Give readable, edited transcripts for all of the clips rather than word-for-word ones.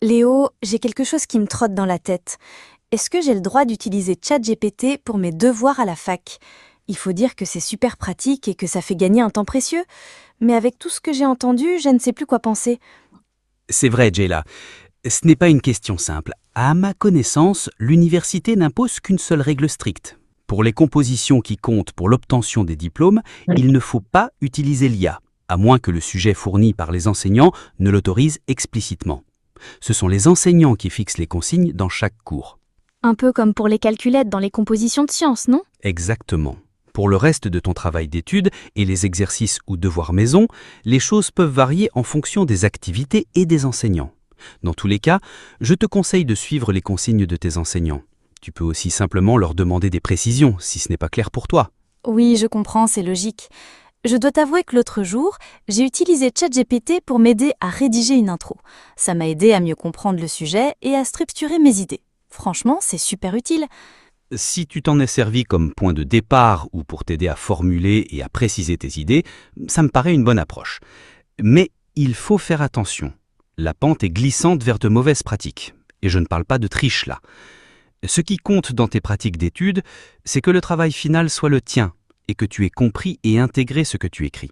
Léo, j'ai quelque chose qui me trotte dans la tête. Est-ce que j'ai le droit d'utiliser ChatGPT pour mes devoirs à la fac? Il faut dire que c'est super pratique et que ça fait gagner un temps précieux. Mais avec tout ce que j'ai entendu, je ne sais plus quoi penser. C'est vrai, Jayla. Ce n'est pas une question simple. À ma connaissance, l'université n'impose qu'une seule règle stricte. Pour les compositions qui comptent pour l'obtention des diplômes, il ne faut pas utiliser l'IA, à moins que le sujet fourni par les enseignants ne l'autorise explicitement. Ce sont les enseignants qui fixent les consignes dans chaque cours. Un peu comme pour les calculettes dans les compositions de sciences, non? Exactement. Pour le reste de ton travail d'études et les exercices ou devoirs maison, les choses peuvent varier en fonction des activités et des enseignants. Dans tous les cas, je te conseille de suivre les consignes de tes enseignants. Tu peux aussi simplement leur demander des précisions si ce n'est pas clair pour toi. Oui, je comprends, c'est logique. Je dois t'avouer que l'autre jour, j'ai utilisé ChatGPT pour m'aider à rédiger une intro. Ça m'a aidé à mieux comprendre le sujet et à structurer mes idées. Franchement, c'est super utile. Si tu t'en es servi comme point de départ ou pour t'aider à formuler et à préciser tes idées, ça me paraît une bonne approche. Mais il faut faire attention. La pente est glissante vers de mauvaises pratiques. Et je ne parle pas de triche là. Ce qui compte dans tes pratiques d'études, c'est que le travail final soit le tien et que tu aies compris et intégré ce que tu écris.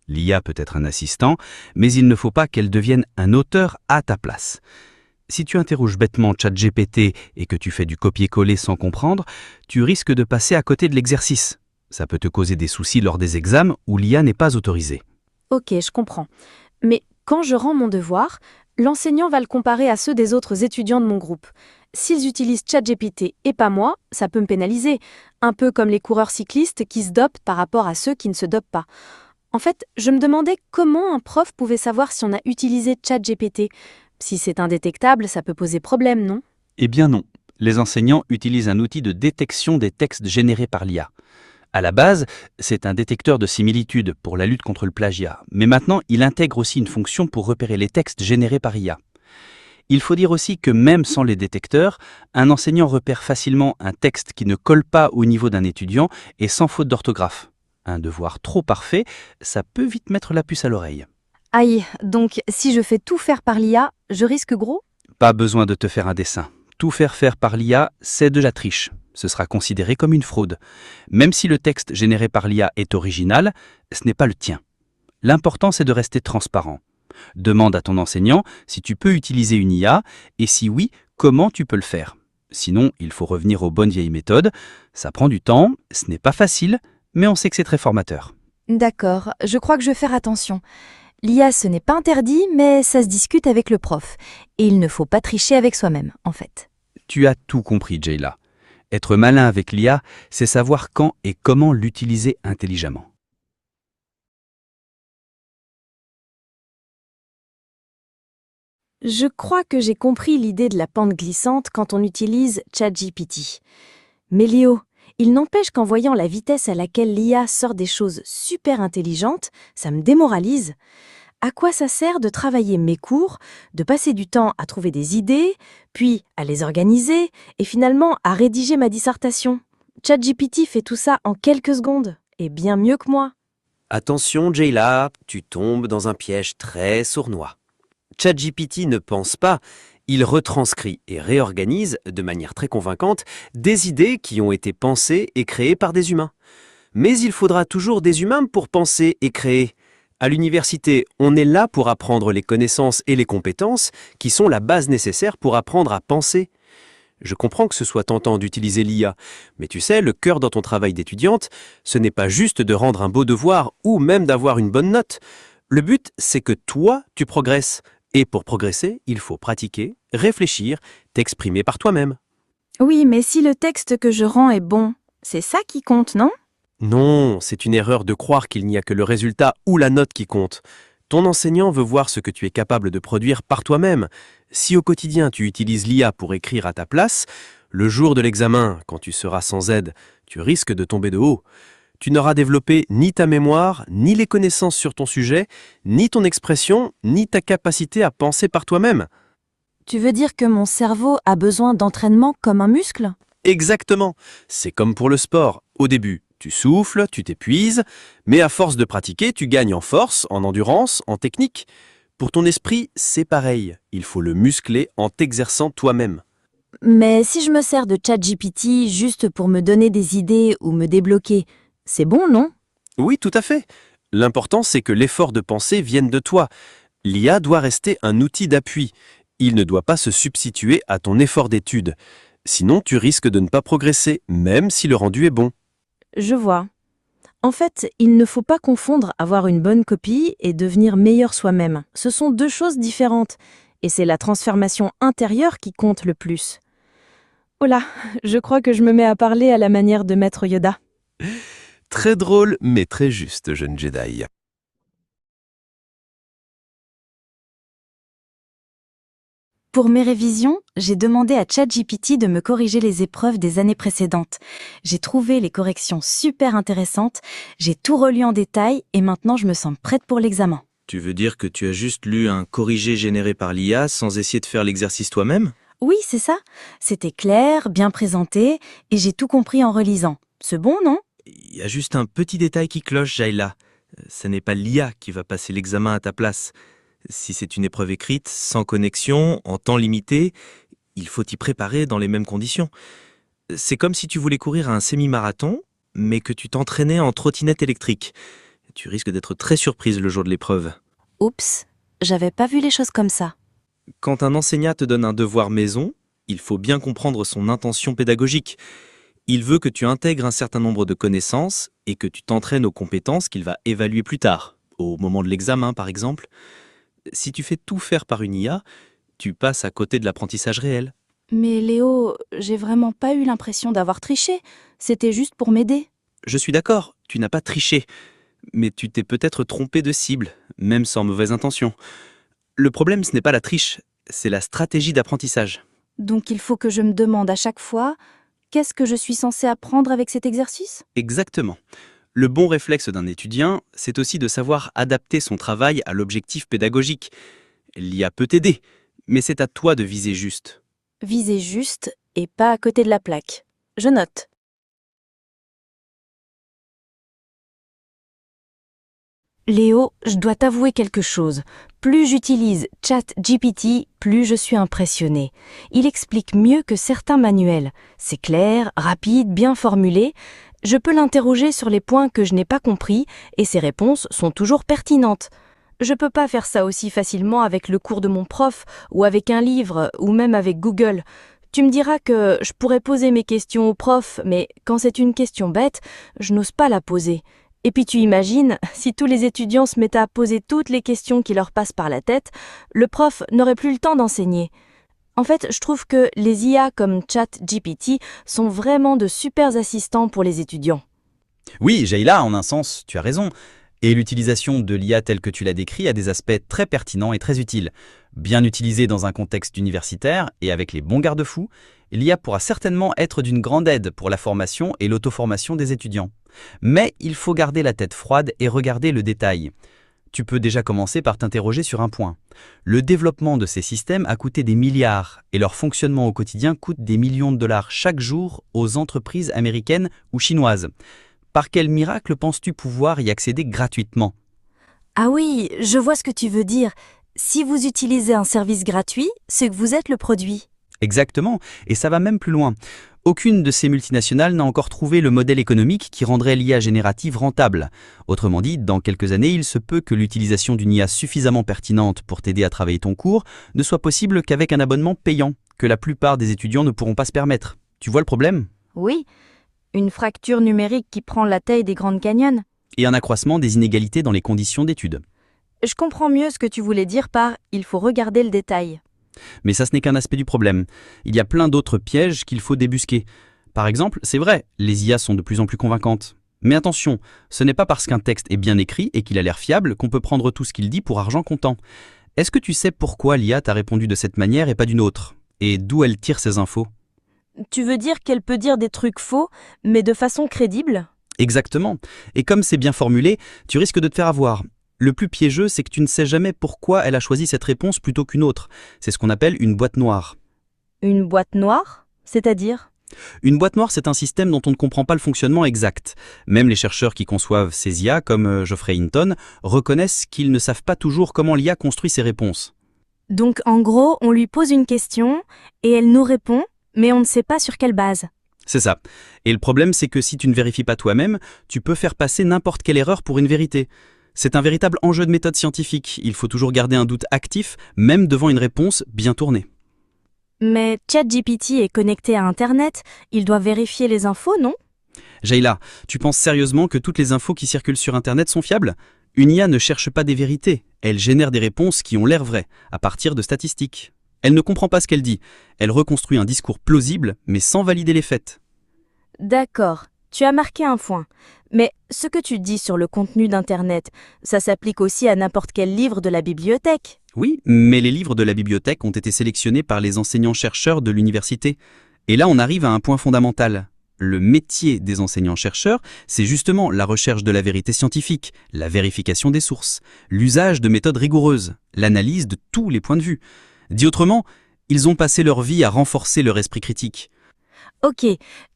L'IA peut être un assistant, mais il ne faut pas qu'elle devienne un auteur à ta place. Si tu interroges bêtement ChatGPT et que tu fais du copier-coller sans comprendre, tu risques de passer à côté de l'exercice. Ça peut te causer des soucis lors des examens où l'IA n'est pas autorisée. Ok, je comprends. Mais quand je rends mon devoir, l'enseignant va le comparer à ceux des autres étudiants de mon groupe. S'ils utilisent ChatGPT et pas moi, ça peut me pénaliser. Un peu comme les coureurs cyclistes qui se dopent par rapport à ceux qui ne se dopent pas. En fait, je me demandais comment un prof pouvait savoir si on a utilisé ChatGPT. Si c'est indétectable, ça peut poser problème, non? Eh bien non. Les enseignants utilisent un outil de détection des textes générés par l'IA. À la base, c'est un détecteur de similitude pour la lutte contre le plagiat, mais maintenant il intègre aussi une fonction pour repérer les textes générés par IA. Il faut dire aussi que même sans les détecteurs, un enseignant repère facilement un texte qui ne colle pas au niveau d'un étudiant et sans faute d'orthographe. Un devoir trop parfait, ça peut vite mettre la puce à l'oreille. Aïe, donc si je fais tout faire par l'IA, je risque gros? Pas besoin de te faire un dessin. Tout faire par l'IA, c'est de la triche. Ce sera considéré comme une fraude. Même si le texte généré par l'IA est original, ce n'est pas le tien. L'important, c'est de rester transparent. Demande à ton enseignant si tu peux utiliser une IA et si oui, comment tu peux le faire. Sinon, il faut revenir aux bonnes vieilles méthodes. Ça prend du temps, ce n'est pas facile, mais on sait que c'est très formateur. D'accord, je crois que je vais faire attention. L'IA, ce n'est pas interdit, mais ça se discute avec le prof. Et il ne faut pas tricher avec soi-même, en fait. Tu as tout compris, Jayla. Être malin avec l'IA, c'est savoir quand et comment l'utiliser intelligemment. Je crois que j'ai compris l'idée de la pente glissante quand on utilise ChatGPT. Mais Léo, il n'empêche qu'en voyant la vitesse à laquelle l'IA sort des choses super intelligentes, ça me démoralise. À quoi ça sert de travailler mes cours, de passer du temps à trouver des idées, puis à les organiser, et finalement à rédiger ma dissertation? ChatGPT fait tout ça en quelques secondes, et bien mieux que moi. Attention, Jayla, tu tombes dans un piège très sournois. ChatGPT ne pense pas, il retranscrit et réorganise, de manière très convaincante, des idées qui ont été pensées et créées par des humains. Mais il faudra toujours des humains pour penser et créer. À l'université, on est là pour apprendre les connaissances et les compétences qui sont la base nécessaire pour apprendre à penser. Je comprends que ce soit tentant d'utiliser l'IA, mais tu sais, le cœur dans ton travail d'étudiante, ce n'est pas juste de rendre un beau devoir ou même d'avoir une bonne note. Le but, c'est que toi, tu progresses. Et pour progresser, il faut pratiquer, réfléchir, t'exprimer par toi-même. Oui, mais si le texte que je rends est bon, c'est ça qui compte, non? Non, c'est une erreur de croire qu'il n'y a que le résultat ou la note qui compte. Ton enseignant veut voir ce que tu es capable de produire par toi-même. Si au quotidien tu utilises l'IA pour écrire à ta place, le jour de l'examen, quand tu seras sans aide, tu risques de tomber de haut. Tu n'auras développé ni ta mémoire, ni les connaissances sur ton sujet, ni ton expression, ni ta capacité à penser par toi-même. Tu veux dire que mon cerveau a besoin d'entraînement comme un muscle? Exactement. C'est comme pour le sport. Au début, tu souffles, tu t'épuises, mais à force de pratiquer, tu gagnes en force, en endurance, en technique. Pour ton esprit, c'est pareil. Il faut le muscler en t'exerçant toi-même. Mais si je me sers de ChatGPT juste pour me donner des idées ou me débloquer, c'est bon, non? Oui, tout à fait. L'important, c'est que l'effort de pensée vienne de toi. L'IA doit rester un outil d'appui. Il ne doit pas se substituer à ton effort d'étude. Sinon, tu risques de ne pas progresser, même si le rendu est bon. Je vois. En fait, il ne faut pas confondre avoir une bonne copie et devenir meilleur soi-même. Ce sont deux choses différentes. Et c'est la transformation intérieure qui compte le plus. Oh là, je crois que je me mets à parler à la manière de Maître Yoda. Très drôle, mais très juste, jeune Jedi. Pour mes révisions, j'ai demandé à ChatGPT de me corriger les épreuves des années précédentes. J'ai trouvé les corrections super intéressantes, j'ai tout relu en détail et maintenant je me sens prête pour l'examen. Tu veux dire que tu as juste lu un corrigé généré par l'IA sans essayer de faire l'exercice toi-même? Oui, c'est ça. C'était clair, bien présenté et j'ai tout compris en relisant. C'est bon, non? Il y a juste un petit détail qui cloche, Jaila. Ce n'est pas l'IA qui va passer l'examen à ta place. Si c'est une épreuve écrite, sans connexion, en temps limité, il faut t'y préparer dans les mêmes conditions. C'est comme si tu voulais courir un semi-marathon, mais que tu t'entraînais en trottinette électrique. Tu risques d'être très surprise le jour de l'épreuve. Oups, j'avais pas vu les choses comme ça. Quand un enseignant te donne un devoir maison, il faut bien comprendre son intention pédagogique. Il veut que tu intègres un certain nombre de connaissances et que tu t'entraînes aux compétences qu'il va évaluer plus tard, au moment de l'examen par exemple. Si tu fais tout faire par une IA, tu passes à côté de l'apprentissage réel. Mais Léo, j'ai vraiment pas eu l'impression d'avoir triché. C'était juste pour m'aider. Je suis d'accord, tu n'as pas triché, mais tu t'es peut-être trompé de cible, même sans mauvaise intention. Le problème, ce n'est pas la triche, c'est la stratégie d'apprentissage. Donc il faut que je me demande à chaque fois, qu'est-ce que je suis censée apprendre avec cet exercice? Exactement. Le bon réflexe d'un étudiant, c'est aussi de savoir adapter son travail à l'objectif pédagogique. L'IA peut t'aider, mais c'est à toi de viser juste. Viser juste et pas à côté de la plaque. Je note. Léo, je dois t'avouer quelque chose. Plus j'utilise ChatGPT, plus je suis impressionnée. Il explique mieux que certains manuels. C'est clair, rapide, bien formulé. Je peux l'interroger sur les points que je n'ai pas compris et ses réponses sont toujours pertinentes. Je peux pas faire ça aussi facilement avec le cours de mon prof ou avec un livre ou même avec Google. Tu me diras que je pourrais poser mes questions au prof, mais quand c'est une question bête, je n'ose pas la poser. Et puis tu imagines, si tous les étudiants se mettaient à poser toutes les questions qui leur passent par la tête, le prof n'aurait plus le temps d'enseigner. En fait, je trouve que les IA comme ChatGPT sont vraiment de super assistants pour les étudiants. Oui, Jaila, en un sens, tu as raison. Et l'utilisation de l'IA telle que tu l'as décrit a des aspects très pertinents et très utiles. Bien utilisée dans un contexte universitaire et avec les bons garde-fous, l'IA pourra certainement être d'une grande aide pour la formation et l'auto-formation des étudiants. Mais il faut garder la tête froide et regarder le détail. Tu peux déjà commencer par t'interroger sur un point. Le développement de ces systèmes a coûté des milliards et leur fonctionnement au quotidien coûte des millions de dollars chaque jour aux entreprises américaines ou chinoises. Par quel miracle penses-tu pouvoir y accéder gratuitement? Ah oui, je vois ce que tu veux dire. Si vous utilisez un service gratuit, c'est que vous êtes le produit. Exactement, et ça va même plus loin. Aucune de ces multinationales n'a encore trouvé le modèle économique qui rendrait l'IA générative rentable. Autrement dit, dans quelques années, il se peut que l'utilisation d'une IA suffisamment pertinente pour t'aider à travailler ton cours ne soit possible qu'avec un abonnement payant, que la plupart des étudiants ne pourront pas se permettre. Tu vois le problème? Oui, une fracture numérique qui prend la taille des Grandes Canyons. Et un accroissement des inégalités dans les conditions d'études. Je comprends mieux ce que tu voulais dire par « il faut regarder le détail ». Mais ça, ce n'est qu'un aspect du problème. Il y a plein d'autres pièges qu'il faut débusquer. Par exemple, c'est vrai, les IA sont de plus en plus convaincantes. Mais attention, ce n'est pas parce qu'un texte est bien écrit et qu'il a l'air fiable qu'on peut prendre tout ce qu'il dit pour argent comptant. Est-ce que tu sais pourquoi l'IA t'a répondu de cette manière et pas d'une autre? Et d'où elle tire ses infos? Tu veux dire qu'elle peut dire des trucs faux, mais de façon crédible? Exactement. Et comme c'est bien formulé, tu risques de te faire avoir. Le plus piégeux, c'est que tu ne sais jamais pourquoi elle a choisi cette réponse plutôt qu'une autre. C'est ce qu'on appelle une boîte noire. Une boîte noire? C'est-à-dire? Une boîte noire, c'est un système dont on ne comprend pas le fonctionnement exact. Même les chercheurs qui conçoivent ces IA, comme Geoffrey Hinton, reconnaissent qu'ils ne savent pas toujours comment l'IA construit ses réponses. Donc en gros, on lui pose une question et elle nous répond, mais on ne sait pas sur quelle base. C'est ça. Et le problème, c'est que si tu ne vérifies pas toi-même, tu peux faire passer n'importe quelle erreur pour une vérité. C'est un véritable enjeu de méthode scientifique. Il faut toujours garder un doute actif, même devant une réponse bien tournée. Mais ChatGPT est connecté à Internet, il doit vérifier les infos, non? Jayla, tu penses sérieusement que toutes les infos qui circulent sur Internet sont fiables? Une IA ne cherche pas des vérités, elle génère des réponses qui ont l'air vraies, à partir de statistiques. Elle ne comprend pas ce qu'elle dit, elle reconstruit un discours plausible, mais sans valider les faits. D'accord, tu as marqué un point. Mais ce que tu dis sur le contenu d'Internet, ça s'applique aussi à n'importe quel livre de la bibliothèque. Oui, mais les livres de la bibliothèque ont été sélectionnés par les enseignants-chercheurs de l'université. Et là, on arrive à un point fondamental. Le métier des enseignants-chercheurs, c'est justement la recherche de la vérité scientifique, la vérification des sources, l'usage de méthodes rigoureuses, l'analyse de tous les points de vue. Dit autrement, ils ont passé leur vie à renforcer leur esprit critique. Ok,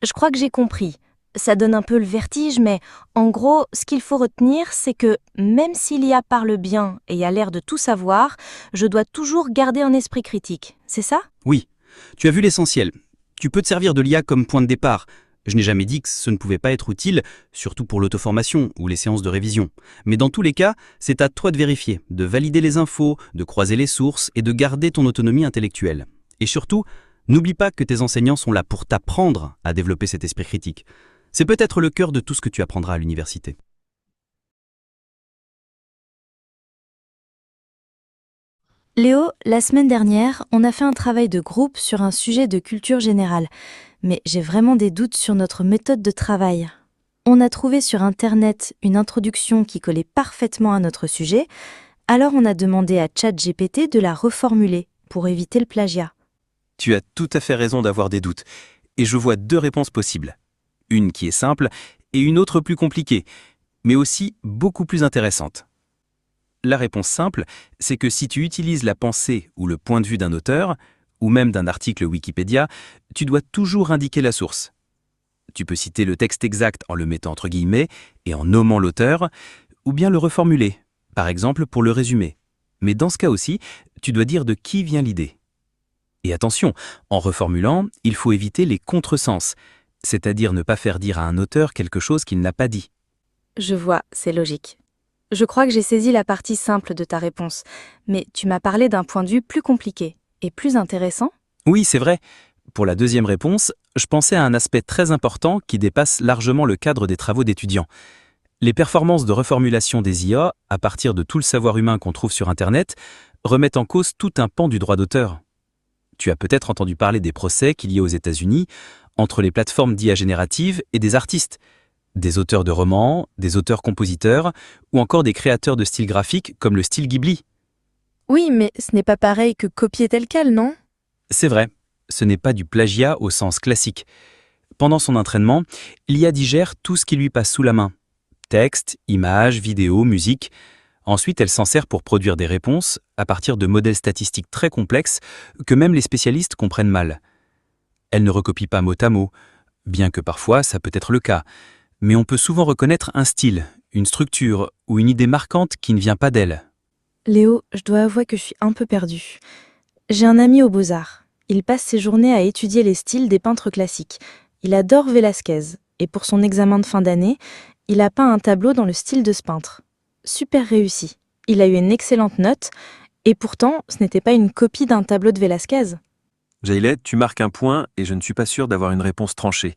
je crois que j'ai compris. Ça donne un peu le vertige, mais en gros, ce qu'il faut retenir, c'est que même si l'IA parle bien et a l'air de tout savoir, je dois toujours garder un esprit critique. C'est ça? Oui, tu as vu l'essentiel. Tu peux te servir de l'IA comme point de départ. Je n'ai jamais dit que ce ne pouvait pas être utile, surtout pour l'auto-formation ou les séances de révision. Mais dans tous les cas, c'est à toi de vérifier, de valider les infos, de croiser les sources et de garder ton autonomie intellectuelle. Et surtout, n'oublie pas que tes enseignants sont là pour t'apprendre à développer cet esprit critique. C'est peut-être le cœur de tout ce que tu apprendras à l'université. Léo, la semaine dernière, on a fait un travail de groupe sur un sujet de culture générale. Mais j'ai vraiment des doutes sur notre méthode de travail. On a trouvé sur Internet une introduction qui collait parfaitement à notre sujet, alors on a demandé à ChatGPT de la reformuler pour éviter le plagiat. Tu as tout à fait raison d'avoir des doutes. Et je vois deux réponses possibles. Une qui est simple et une autre plus compliquée, mais aussi beaucoup plus intéressante. La réponse simple, c'est que si tu utilises la pensée ou le point de vue d'un auteur, ou même d'un article Wikipédia, tu dois toujours indiquer la source. Tu peux citer le texte exact en le mettant entre guillemets et en nommant l'auteur, ou bien le reformuler, par exemple pour le résumer. Mais dans ce cas aussi, tu dois dire de qui vient l'idée. Et attention, en reformulant, il faut éviter les contresens, c'est-à-dire ne pas faire dire à un auteur quelque chose qu'il n'a pas dit. Je vois, c'est logique. Je crois que j'ai saisi la partie simple de ta réponse, mais tu m'as parlé d'un point de vue plus compliqué et plus intéressant. Oui, c'est vrai. Pour la deuxième réponse, je pensais à un aspect très important qui dépasse largement le cadre des travaux d'étudiants. Les performances de reformulation des IA, à partir de tout le savoir humain qu'on trouve sur Internet, remettent en cause tout un pan du droit d'auteur. Tu as peut-être entendu parler des procès qu'il y a aux États-Unis entre les plateformes d'IA génératives et des artistes, des auteurs de romans, des auteurs-compositeurs ou encore des créateurs de styles graphiques comme le style Ghibli. Oui, mais ce n'est pas pareil que copier tel quel, non? C'est vrai, ce n'est pas du plagiat au sens classique. Pendant son entraînement, l'IA digère tout ce qui lui passe sous la main. Texte, images, vidéos, musique. Ensuite, elle s'en sert pour produire des réponses à partir de modèles statistiques très complexes que même les spécialistes comprennent mal. Elle ne recopie pas mot à mot, bien que parfois ça peut être le cas. Mais on peut souvent reconnaître un style, une structure ou une idée marquante qui ne vient pas d'elle. Léo, je dois avouer que je suis un peu perdue. J'ai un ami aux Beaux-Arts. Il passe ses journées à étudier les styles des peintres classiques. Il adore Velázquez, et pour son examen de fin d'année, il a peint un tableau dans le style de ce peintre. Super réussi. Il a eu une excellente note, et pourtant, ce n'était pas une copie d'un tableau de Velázquez. Jaylet, tu marques un point et je ne suis pas sûr d'avoir une réponse tranchée.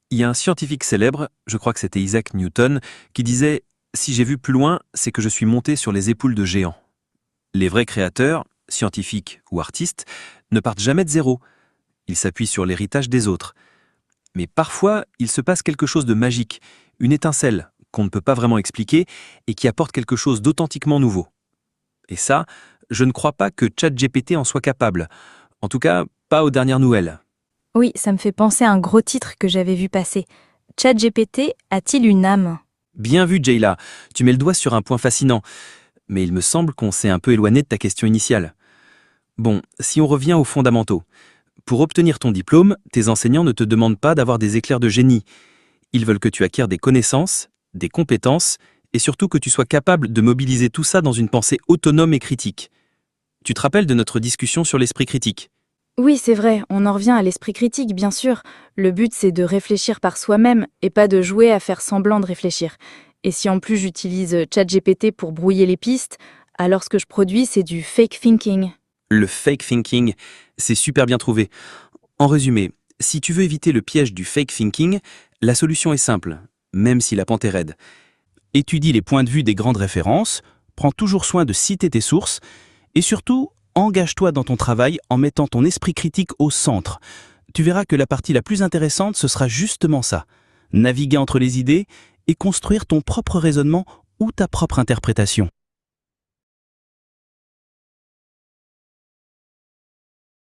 Il y a un scientifique célèbre, je crois que c'était Isaac Newton, qui disait « Si j'ai vu plus loin, c'est que je suis monté sur les épaules de géants ». Les vrais créateurs, scientifiques ou artistes, ne partent jamais de zéro. Ils s'appuient sur l'héritage des autres. Mais parfois, il se passe quelque chose de magique, une étincelle qu'on ne peut pas vraiment expliquer et qui apporte quelque chose d'authentiquement nouveau. Et ça, je ne crois pas que ChatGPT en soit capable. En tout cas, pas aux dernières nouvelles. Oui, ça me fait penser à un gros titre que j'avais vu passer. ChatGPT a-t-il une âme? Bien vu, Jayla, tu mets le doigt sur un point fascinant. Mais il me semble qu'on s'est un peu éloigné de ta question initiale. Bon, si on revient aux fondamentaux. Pour obtenir ton diplôme, tes enseignants ne te demandent pas d'avoir des éclairs de génie. Ils veulent que tu acquières des connaissances, des compétences, et surtout que tu sois capable de mobiliser tout ça dans une pensée autonome et critique. Tu te rappelles de notre discussion sur l'esprit critique? Oui, c'est vrai, on en revient à l'esprit critique, bien sûr. Le but, c'est de réfléchir par soi-même et pas de jouer à faire semblant de réfléchir. Et si en plus j'utilise ChatGPT pour brouiller les pistes, alors ce que je produis, c'est du fake thinking. Le fake thinking, c'est super bien trouvé. En résumé, si tu veux éviter le piège du fake thinking, la solution est simple, même si la pente est raide. Étudie les points de vue des grandes références, prends toujours soin de citer tes sources, et surtout, engage-toi dans ton travail en mettant ton esprit critique au centre. Tu verras que la partie la plus intéressante, ce sera justement ça. Naviguer entre les idées et construire ton propre raisonnement ou ta propre interprétation.